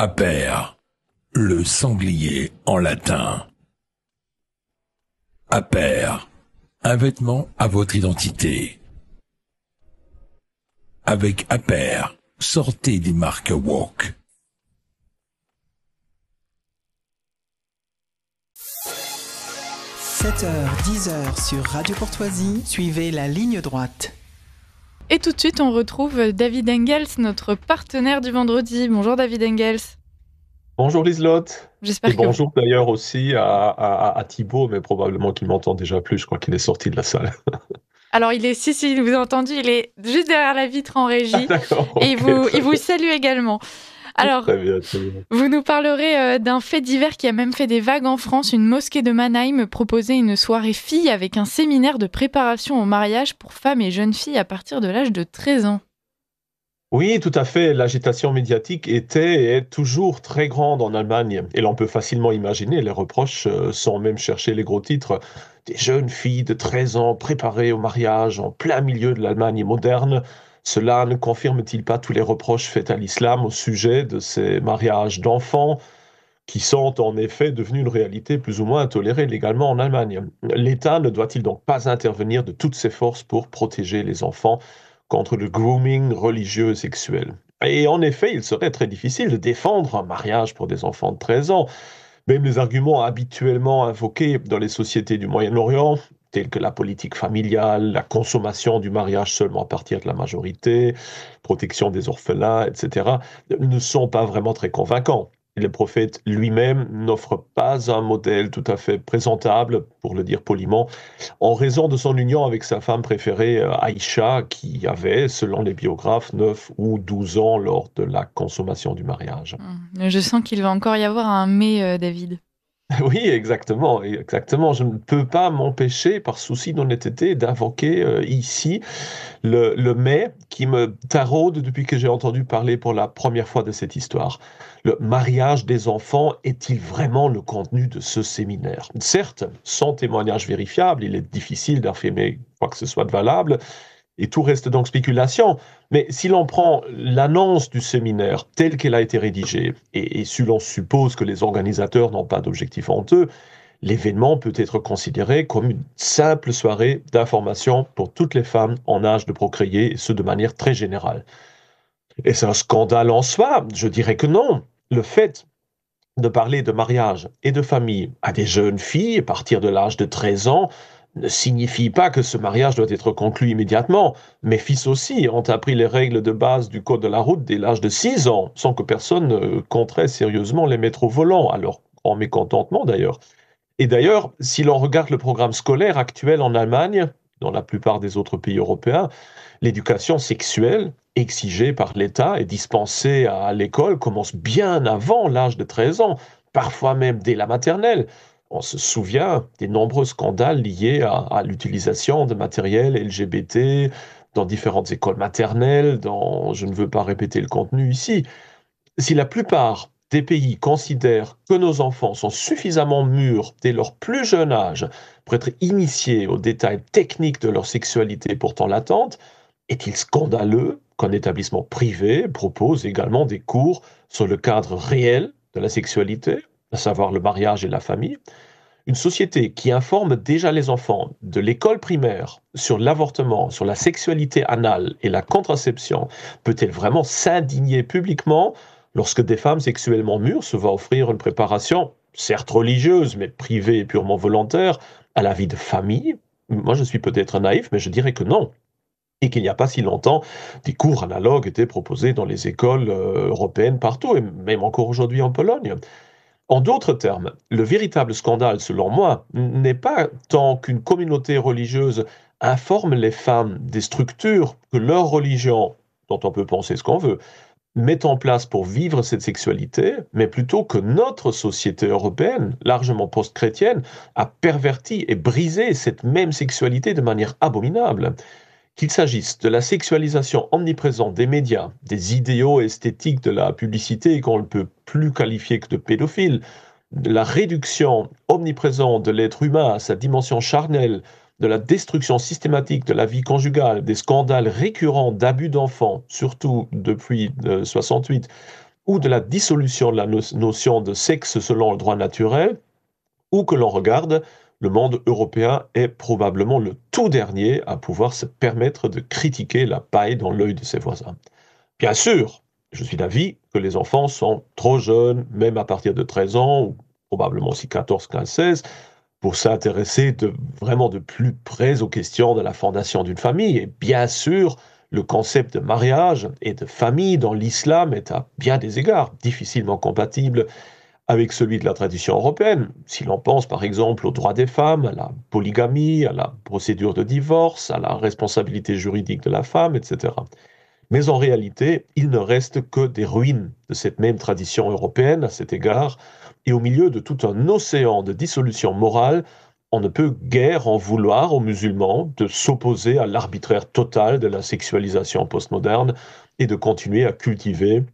Aper, le sanglier en latin. Aper, un vêtement à votre identité. Avec Aper, sortez des marques woke. « 7h, 10h sur Radio Courtoisie, suivez la ligne droite. » Et tout de suite, on retrouve David Engels, notre partenaire du vendredi. Bonjour David Engels. Bonjour Liselotte. J'espère et bonjour d'ailleurs aussi à Thibaut, mais probablement qu'il m'entend déjà plus, je crois qu'il est sorti de la salle. Alors il vous a entendu, il est juste derrière la vitre en régie. D'accord. Et il vous salue également. Alors, très bien. Vous nous parlerez d'un fait divers qui a même fait des vagues en France. Une mosquée de Mannheim proposait une soirée filles avec un séminaire de préparation au mariage pour femmes et jeunes filles à partir de l'âge de 13 ans. Oui, tout à fait. L'agitation médiatique était et est toujours très grande en Allemagne. Et l'on peut facilement imaginer les reproches sans même chercher les gros titres. Des jeunes filles de 13 ans préparées au mariage en plein milieu de l'Allemagne moderne. Cela ne confirme-t-il pas tous les reproches faits à l'islam au sujet de ces mariages d'enfants qui sont en effet devenus une réalité plus ou moins tolérée légalement en Allemagne? L'État ne doit-il donc pas intervenir de toutes ses forces pour protéger les enfants contre le grooming religieux et sexuel? Et en effet, il serait très difficile de défendre un mariage pour des enfants de 13 ans. Même les arguments habituellement invoqués dans les sociétés du Moyen-Orient, tels que la politique familiale, la consommation du mariage seulement à partir de la majorité, protection des orphelins, etc., ne sont pas vraiment très convaincants. Le prophète lui-même n'offre pas un modèle tout à fait présentable, pour le dire poliment, en raison de son union avec sa femme préférée, Aïcha, qui avait, selon les biographes, 9 ou 12 ans lors de la consommation du mariage. Je sens qu'il va encore y avoir un mais, David. Oui, exactement. Je ne peux pas m'empêcher, par souci d'honnêteté, d'invoquer ici le mais qui me taraude depuis que j'ai entendu parler pour la première fois de cette histoire. Le mariage des enfants est-il vraiment le contenu de ce séminaire? Certes, sans témoignage vérifiable, il est difficile d'affirmer quoi que ce soit de valable, et tout reste donc spéculation. Mais si l'on prend l'annonce du séminaire telle qu'elle a été rédigée, et si l'on suppose que les organisateurs n'ont pas d'objectif honteux, l'événement peut être considéré comme une simple soirée d'information pour toutes les femmes en âge de procréer, et ce de manière très générale. Et c'est un scandale en soi? Je dirais que non. Le fait de parler de mariage et de famille à des jeunes filles à partir de l'âge de 13 ans ne signifie pas que ce mariage doit être conclu immédiatement. Mes fils aussi ont appris les règles de base du code de la route dès l'âge de 6 ans, sans que personne ne compterait sérieusement les mettre au volant, alors en mécontentement d'ailleurs. Et d'ailleurs, si l'on regarde le programme scolaire actuel en Allemagne, dans la plupart des autres pays européens, l'éducation sexuelle exigée par l'État et dispensée à l'école commence bien avant l'âge de 13 ans, parfois même dès la maternelle. On se souvient des nombreux scandales liés à l'utilisation de matériel LGBT dans différentes écoles maternelles, dont je ne veux pas répéter le contenu ici. Si la plupart des pays considèrent que nos enfants sont suffisamment mûrs dès leur plus jeune âge pour être initiés aux détails techniques de leur sexualité pourtant latente, est-il scandaleux qu'un établissement privé propose également des cours sur le cadre réel de la sexualité, à savoir le mariage et la famille? Une société qui informe déjà les enfants de l'école primaire sur l'avortement, sur la sexualité anale et la contraception, peut-elle vraiment s'indigner publiquement lorsque des femmes sexuellement mûres se voient offrir une préparation, certes religieuse, mais privée et purement volontaire, à la vie de famille? Moi, je suis peut-être naïf, mais je dirais que non. Et qu'il n'y a pas si longtemps, des cours analogues étaient proposés dans les écoles européennes partout, et même encore aujourd'hui en Pologne. En d'autres termes, le véritable scandale, selon moi, n'est pas tant qu'une communauté religieuse informe les femmes des structures que leur religion, dont on peut penser ce qu'on veut, met en place pour vivre cette sexualité, mais plutôt que notre société européenne, largement post-chrétienne, a perverti et brisé cette même sexualité de manière abominable. Qu'il s'agisse de la sexualisation omniprésente des médias, des idéaux esthétiques de la publicité qu'on ne peut plus qualifier que de pédophile, de la réduction omniprésente de l'être humain à sa dimension charnelle, de la destruction systématique de la vie conjugale, des scandales récurrents d'abus d'enfants, surtout depuis 68, ou de la dissolution de la notion de sexe selon le droit naturel, où que l'on regarde, le monde européen est probablement le tout dernier à pouvoir se permettre de critiquer la paille dans l'œil de ses voisins. Bien sûr, je suis d'avis que les enfants sont trop jeunes, même à partir de 13 ans, ou probablement aussi 14, 15, 16, pour s'intéresser vraiment de plus près aux questions de la fondation d'une famille. Et bien sûr, le concept de mariage et de famille dans l'islam est à bien des égards difficilement compatible avec celui de la tradition européenne. Si l'on pense par exemple aux droits des femmes, à la polygamie, à la procédure de divorce, à la responsabilité juridique de la femme, etc. Mais en réalité, il ne reste que des ruines de cette même tradition européenne à cet égard, et au milieu de tout un océan de dissolution morale, on ne peut guère en vouloir aux musulmans de s'opposer à l'arbitraire total de la sexualisation postmoderne et de continuer à cultiver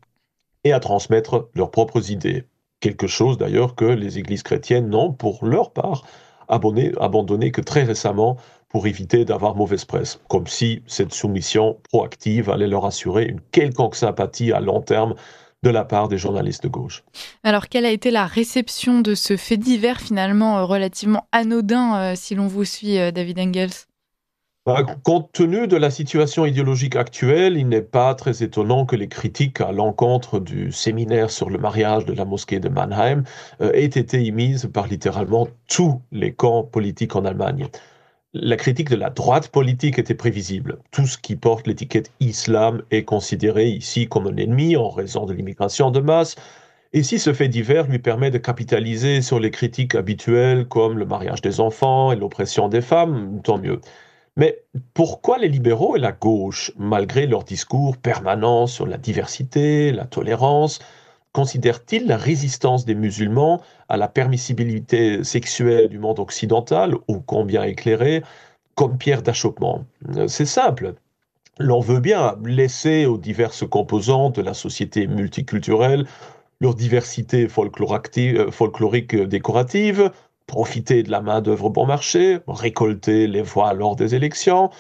et à transmettre leurs propres idées. Quelque chose d'ailleurs que les églises chrétiennes n'ont, pour leur part, abandonné que très récemment pour éviter d'avoir mauvaise presse, comme si cette soumission proactive allait leur assurer une quelconque sympathie à long terme de la part des journalistes de gauche. Alors, quelle a été la réception de ce fait divers finalement relativement anodin, si l'on vous suit, David Engels ? Compte tenu de la situation idéologique actuelle, il n'est pas très étonnant que les critiques à l'encontre du séminaire sur le mariage de la mosquée de Mannheim aient été émises par littéralement tous les camps politiques en Allemagne. La critique de la droite politique était prévisible. Tout ce qui porte l'étiquette islam est considéré ici comme un ennemi en raison de l'immigration de masse. Et si ce fait divers lui permet de capitaliser sur les critiques habituelles comme le mariage des enfants et l'oppression des femmes, tant mieux. Mais pourquoi les libéraux et la gauche, malgré leur discours permanent sur la diversité, la tolérance, considèrent-ils la résistance des musulmans à la permissibilité sexuelle du monde occidental, ô combien éclairé, comme pierre d'achoppement? C'est simple. L'on veut bien laisser aux diverses composantes de la société multiculturelle leur diversité folklorique décorative, profiter de la main-d'œuvre bon marché, récolter les voix lors des élections.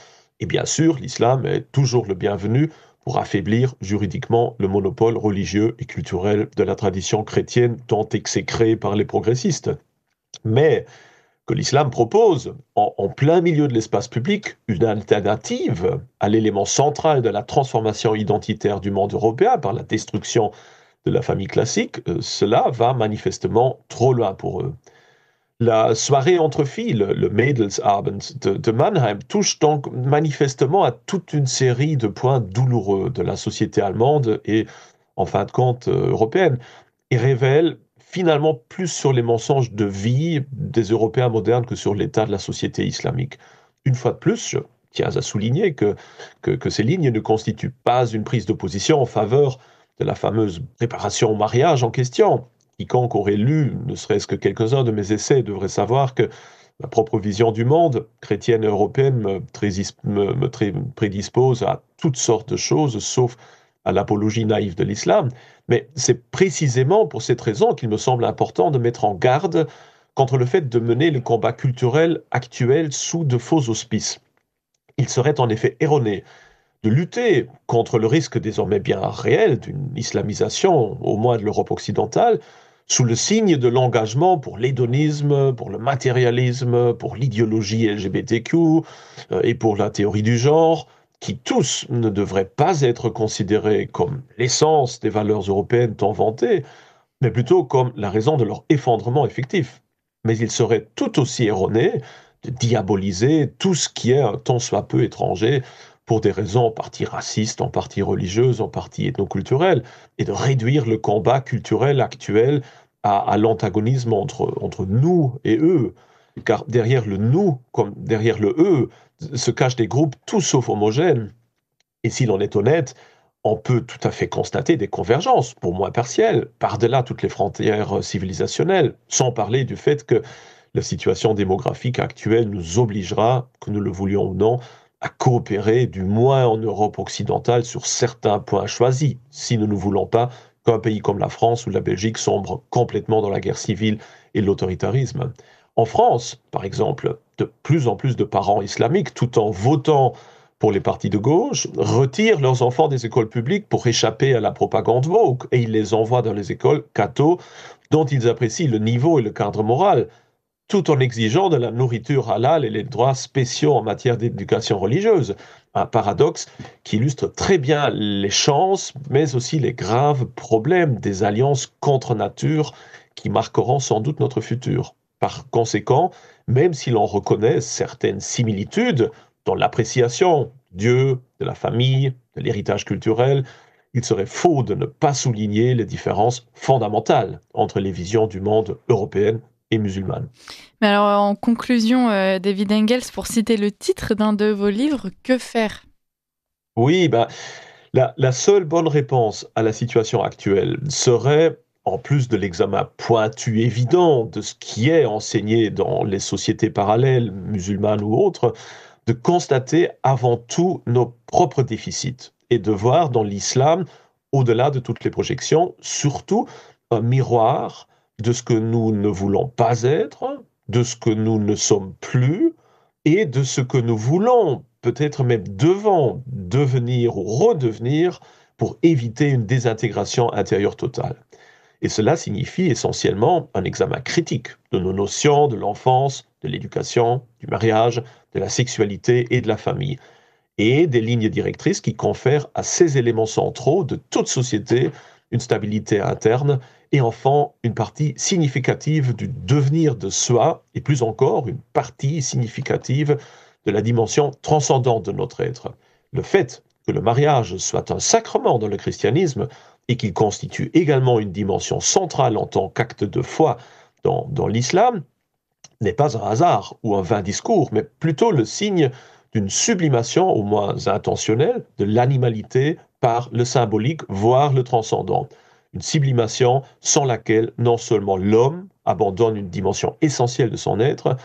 Et bien sûr, l'islam est toujours le bienvenu pour affaiblir juridiquement le monopole religieux et culturel de la tradition chrétienne tant exécrée par les progressistes. Mais que l'islam propose, en plein milieu de l'espace public, une alternative à l'élément central de la transformation identitaire du monde européen par la destruction de la famille classique, cela va manifestement trop loin pour eux. La soirée entre filles, le Mädelsabend de Mannheim, touche donc manifestement à toute une série de points douloureux de la société allemande et, en fin de compte, européenne, et révèle finalement plus sur les mensonges de vie des Européens modernes que sur l'état de la société islamique. Une fois de plus, je tiens à souligner que ces lignes ne constituent pas une prise de position en faveur de la fameuse préparation au mariage en question. Quiconque aurait lu, ne serait-ce que quelques-uns de mes essais, devrait savoir que ma propre vision du monde, chrétienne et européenne, me prédispose à toutes sortes de choses, sauf à l'apologie naïve de l'islam. Mais c'est précisément pour cette raison qu'il me semble important de mettre en garde contre le fait de mener le combat culturel actuel sous de faux auspices. Il serait en effet erroné de lutter contre le risque désormais bien réel d'une islamisation, au moins de l'Europe occidentale, sous le signe de l'engagement pour l'hédonisme, pour le matérialisme, pour l'idéologie LGBTQ et pour la théorie du genre, qui tous ne devraient pas être considérés comme l'essence des valeurs européennes tant vantées, mais plutôt comme la raison de leur effondrement effectif. Mais il serait tout aussi erroné de diaboliser tout ce qui est un tant soit peu étranger pour des raisons en partie racistes, en partie religieuses, en partie ethnoculturelles, et de réduire le combat culturel actuel à l'antagonisme entre nous et eux. Car derrière le nous, comme derrière le eux, se cachent des groupes tout sauf homogènes. Et si l'on est honnête, on peut tout à fait constater des convergences, pour moins partielles, par-delà toutes les frontières civilisationnelles, sans parler du fait que la situation démographique actuelle nous obligera, que nous le voulions ou non, à coopérer, du moins en Europe occidentale, sur certains points choisis, si nous ne voulons pas qu'un pays comme la France ou la Belgique sombre complètement dans la guerre civile et l'autoritarisme. En France, par exemple, de plus en plus de parents islamiques, tout en votant pour les partis de gauche, retirent leurs enfants des écoles publiques pour échapper à la propagande woke et ils les envoient dans les écoles catho dont ils apprécient le niveau et le cadre moral, tout en exigeant de la nourriture halal et les droits spéciaux en matière d'éducation religieuse. Un paradoxe qui illustre très bien les chances, mais aussi les graves problèmes des alliances contre nature qui marqueront sans doute notre futur. Par conséquent, même si l'on reconnaît certaines similitudes dans l'appréciation de Dieu, de la famille, de l'héritage culturel, il serait faux de ne pas souligner les différences fondamentales entre les visions du monde européennes et musulmane. Mais alors, en conclusion, David Engels, pour citer le titre d'un de vos livres, que faire ? Oui, la seule bonne réponse à la situation actuelle serait, en plus de l'examen pointu évident de ce qui est enseigné dans les sociétés parallèles, musulmanes ou autres, de constater avant tout nos propres déficits et de voir dans l'islam, au-delà de toutes les projections, surtout un miroir de ce que nous ne voulons pas être, de ce que nous ne sommes plus et de ce que nous voulons, peut-être même devant devenir ou redevenir pour éviter une désintégration intérieure totale. Et cela signifie essentiellement un examen critique de nos notions de l'enfance, de l'éducation, du mariage, de la sexualité et de la famille, et des lignes directrices qui confèrent à ces éléments centraux de toute société une stabilité interne et enfin une partie significative du devenir de soi et plus encore une partie significative de la dimension transcendante de notre être. Le fait que le mariage soit un sacrement dans le christianisme et qu'il constitue également une dimension centrale en tant qu'acte de foi dans l'islam n'est pas un hasard ou un vain discours, mais plutôt le signe d'une sublimation, au moins intentionnelle, de l'animalité par le symbolique, voire le transcendant. Une sublimation sans laquelle non seulement l'homme abandonne une dimension essentielle de son être,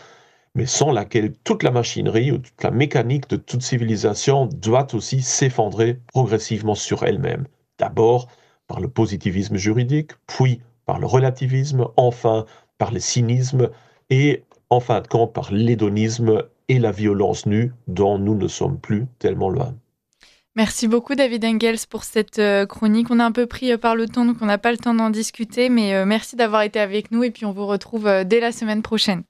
mais sans laquelle toute la machinerie ou toute la mécanique de toute civilisation doit aussi s'effondrer progressivement sur elle-même. D'abord par le positivisme juridique, puis par le relativisme, enfin par le cynisme et en fin de compte par l'hédonisme et la violence nue dont nous ne sommes plus tellement loin. Merci beaucoup David Engels pour cette chronique. On a un peu pris par le temps, donc on n'a pas le temps d'en discuter, mais merci d'avoir été avec nous et puis on vous retrouve dès la semaine prochaine.